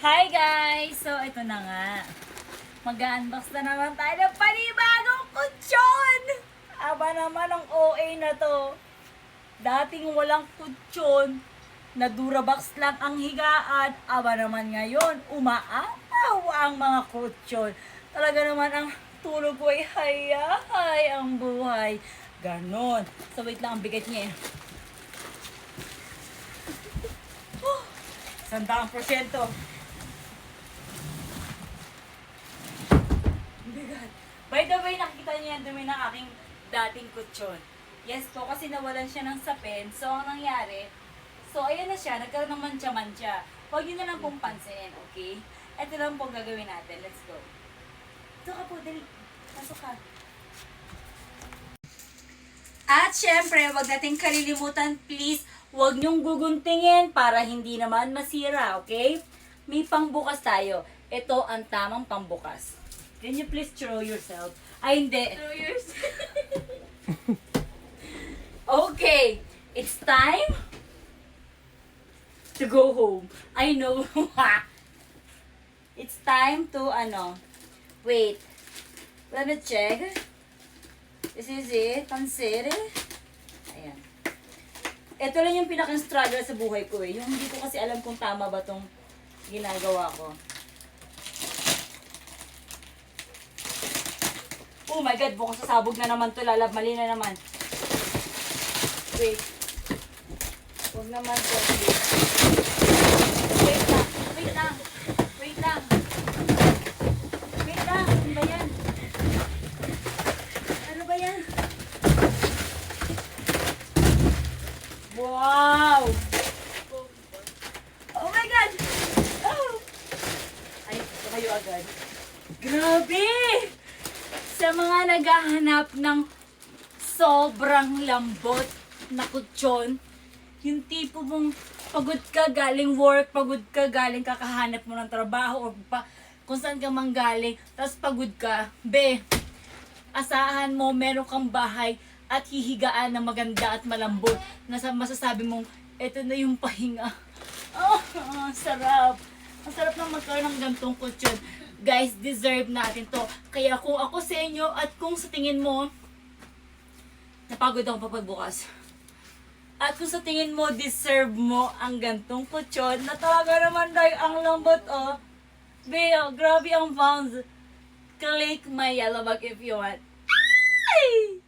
Hi guys! So, ito na nga. Mag-unbox na naman tayo ng panibagong kutsyon! Aba naman ang OA na to. Dating walang kutsyon, na Durabox lang ang higaan. Aba naman ngayon, umaataw ang mga kutsyon. Talaga naman ang tulog ko ay hayahay ang buhay. Ganon. So, wait lang, ang bigat niya eh. 100%. By the way, nakita niyo yan dumi ng aking dating kutsyon. Yes po, kasi nawalan siya ng sapin. So, ang nangyari, ayan na siya, nagkaroon ng mantsa-mantsa. Huwag niyo na lang pong pansinin, okay? Ito lang po gagawin natin. Let's go. Ito ka po, dali. Pasok ka. At syempre, huwag natin kalilimutan, please, huwag niyong guguntingin para hindi naman masira, okay? May pangbukas tayo. Ito ang tamang pangbukas. Can you please throw yourself? Ay, hindi. Throw yourself. Okay. It's time to go home. I know. It's time to, wait. Let me check. This is it. Consider. Ayan. Ito lang yung pinaka-struggle sa buhay ko eh. Yung hindi ko kasi alam kung tama ba tong ginagawa ko. Oh my God, bukas sasabog na naman to, mali na naman. Wait. Huwag naman to. Wait lang. Wait lang. Wait lang. Wait lang. Ano ba yan? Ano ba yan? Wow! Oh my God! Oh! Ay, ito kayo agad. Grabe! Sa mga naghahanap ng sobrang lambot na kutsyon, yung tipo mong pagod ka galing work, pagod ka galing kakahanap mo ng trabaho, o kung saan ka mang galing, tapos pagod ka, asahan mo meron kang bahay at hihigaan na maganda at malambot, na masasabi mong, eto na yung pahinga. Sarap. Ang sarap na magkaroon ng gantong kutsyon. Guys, deserve natin to. Kaya kung ako sa inyo at kung sa tingin mo, napagod ako papagbukas. At kung sa tingin mo, deserve mo ang gantong kutsyon, na talaga naman dahil ang lambot, grabe ang pounds. Click my yellow bag if you want. Ay!